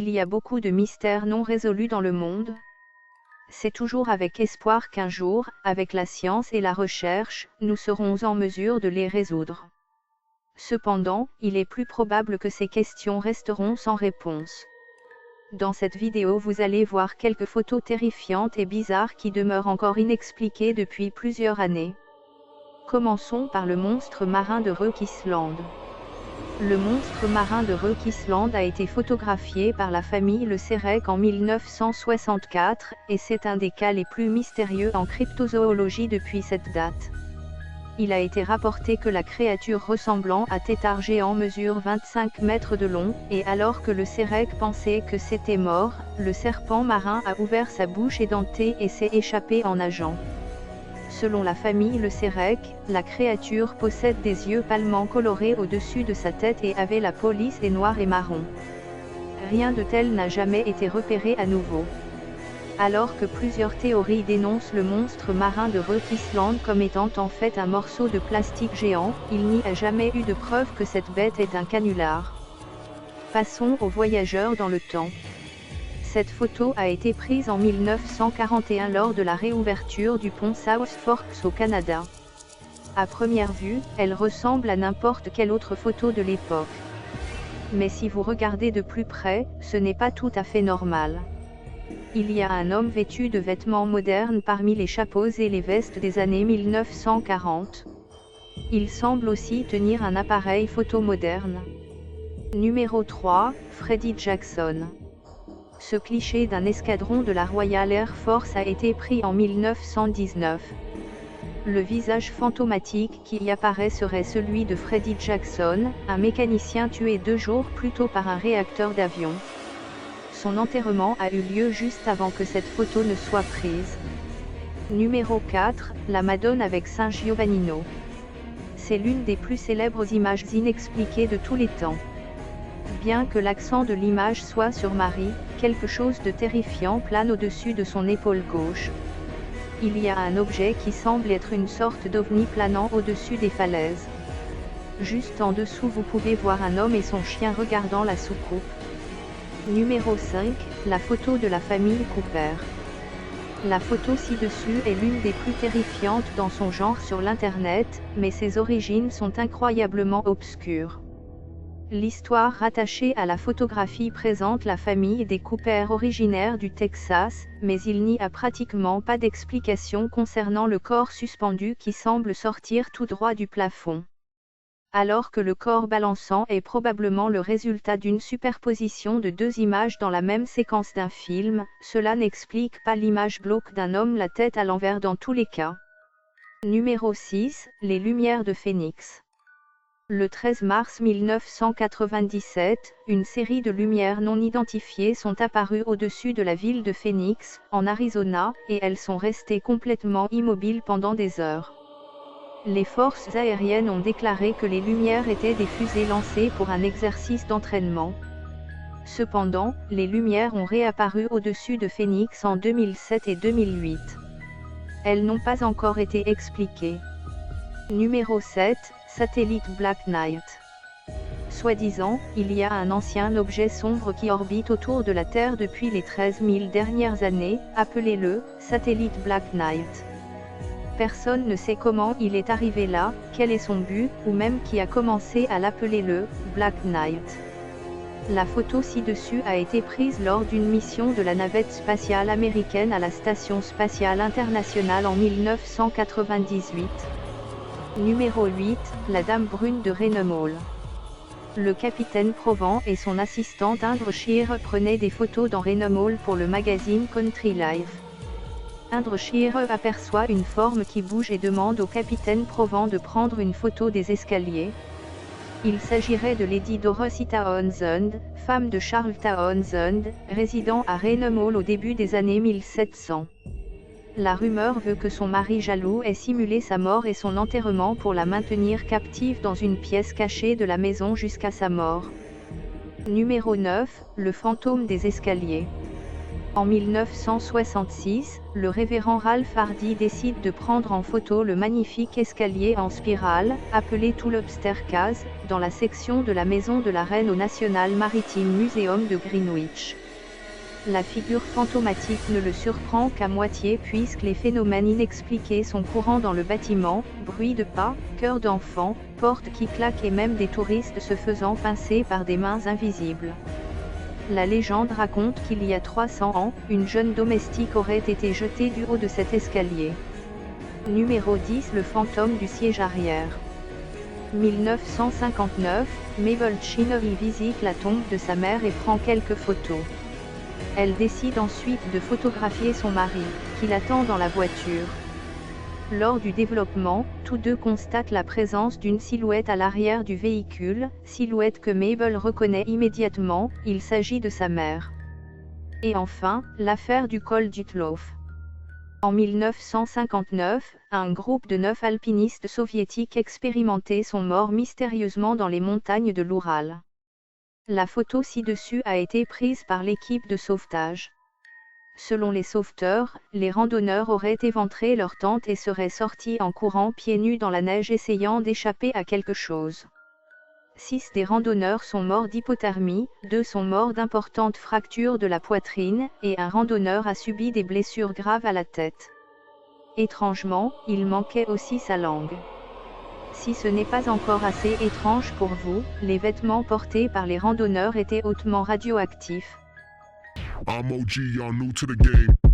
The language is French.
Il y a beaucoup de mystères non résolus dans le monde. C'est toujours avec espoir qu'un jour, avec la science et la recherche, nous serons en mesure de les résoudre. Cependant, il est plus probable que ces questions resteront sans réponse. Dans cette vidéo vous allez voir quelques photos terrifiantes et bizarres qui demeurent encore inexpliquées depuis plusieurs années. Commençons par le monstre marin de Røk Island. Le monstre marin de Røk Island a été photographié par la famille Le Sérec en 1964, et c'est un des cas les plus mystérieux en cryptozoologie depuis cette date. Il a été rapporté que la créature ressemblant à tétard géant mesure 25 mètres de long, et alors que le Sérec pensait que c'était mort, le serpent marin a ouvert sa bouche édentée et s'est échappé en nageant. Selon la famille Le Sérec, la créature possède des yeux pâlement colorés au-dessus de sa tête et avait la peau lisse et noire et marron. Rien de tel n'a jamais été repéré à nouveau. Alors que plusieurs théories dénoncent le monstre marin de Røk Island comme étant en fait un morceau de plastique géant, il n'y a jamais eu de preuve que cette bête est un canular. Passons aux voyageurs dans le temps. Cette photo a été prise en 1941 lors de la réouverture du pont South Forks au Canada. À première vue, elle ressemble à n'importe quelle autre photo de l'époque. Mais si vous regardez de plus près, ce n'est pas tout à fait normal. Il y a un homme vêtu de vêtements modernes parmi les chapeaux et les vestes des années 1940. Il semble aussi tenir un appareil photo moderne. Numéro 3, Freddie Jackson. Ce cliché d'un escadron de la Royal Air Force a été pris en 1919. Le visage fantomatique qui y apparaît serait celui de Freddie Jackson, un mécanicien tué 2 jours plus tôt par un réacteur d'avion. Son enterrement a eu lieu juste avant que cette photo ne soit prise. Numéro 4, la Madone avec Saint Giovannino. C'est l'une des plus célèbres images inexpliquées de tous les temps. Bien que l'accent de l'image soit sur Marie, quelque chose de terrifiant plane au-dessus de son épaule gauche. Il y a un objet qui semble être une sorte d'ovni planant au-dessus des falaises. Juste en dessous vous pouvez voir un homme et son chien regardant la soucoupe. Numéro 5, la photo de la famille Cooper. La photo ci-dessus est l'une des plus terrifiantes dans son genre sur l'internet, mais ses origines sont incroyablement obscures. L'histoire rattachée à la photographie présente la famille des Cooper originaire du Texas, mais il n'y a pratiquement pas d'explication concernant le corps suspendu qui semble sortir tout droit du plafond. Alors que le corps balançant est probablement le résultat d'une superposition de 2 images dans la même séquence d'un film, cela n'explique pas l'image glauque d'un homme la tête à l'envers dans tous les cas. Numéro 6, les lumières de Phoenix. Le 13 mars 1997, une série de lumières non identifiées sont apparues au-dessus de la ville de Phoenix, en Arizona, et elles sont restées complètement immobiles pendant des heures. Les forces aériennes ont déclaré que les lumières étaient des fusées lancées pour un exercice d'entraînement. Cependant, les lumières ont réapparu au-dessus de Phoenix en 2007 et 2008. Elles n'ont pas encore été expliquées. Numéro 7, satellite Black Knight. Soi-disant, il y a un ancien objet sombre qui orbite autour de la Terre depuis les 13 000 dernières années, appelé-le satellite Black Knight. Personne ne sait comment il est arrivé là, quel est son but, ou même qui a commencé à l'appeler le Black Knight. La photo ci-dessus a été prise lors d'une mission de la navette spatiale américaine à la Station spatiale internationale en 1998. Numéro 8, la Dame brune de Raynham Hall. Le capitaine Provence et son assistante Indre Shearer prenaient des photos dans Raynham Hall pour le magazine Country Life. Indre Shearer aperçoit une forme qui bouge et demande au capitaine Provence de prendre une photo des escaliers. Il s'agirait de Lady Dorothy Townsend, femme de Charles Townsend, résidant à Raynham Hall au début des années 1700. La rumeur veut que son mari jaloux ait simulé sa mort et son enterrement pour la maintenir captive dans une pièce cachée de la maison jusqu'à sa mort. Numéro 9, le fantôme des escaliers. En 1966, le révérend Ralph Hardy décide de prendre en photo le magnifique escalier en spirale, appelé Tulloch Staircase, dans la section de la Maison de la Reine au National Maritime Museum de Greenwich. La figure fantomatique ne le surprend qu'à moitié puisque les phénomènes inexpliqués sont courants dans le bâtiment, bruit de pas, chœurs d'enfants, portes qui claquent et même des touristes se faisant pincer par des mains invisibles. La légende raconte qu'il y a 300 ans, une jeune domestique aurait été jetée du haut de cet escalier. Numéro 10. Le fantôme du siège arrière. 1959, Mabel Chinnery visite la tombe de sa mère et prend quelques photos. Elle décide ensuite de photographier son mari, qui l'attend dans la voiture. Lors du développement, tous deux constatent la présence d'une silhouette à l'arrière du véhicule, silhouette que Mabel reconnaît immédiatement, il s'agit de sa mère. Et enfin, l'affaire du col d'Utlof. En 1959, un groupe de 9 alpinistes soviétiques expérimentés sont morts mystérieusement dans les montagnes de l'Oural. La photo ci-dessus a été prise par l'équipe de sauvetage. Selon les sauveteurs, les randonneurs auraient éventré leur tente et seraient sortis en courant pieds nus dans la neige essayant d'échapper à quelque chose. 6 des randonneurs sont morts d'hypothermie, 2 sont morts d'importantes fractures de la poitrine, et un randonneur a subi des blessures graves à la tête. Étrangement, il manquait aussi sa langue. Si ce n'est pas encore assez étrange pour vous, les vêtements portés par les randonneurs étaient hautement radioactifs. I'm OG, y'all new to the game.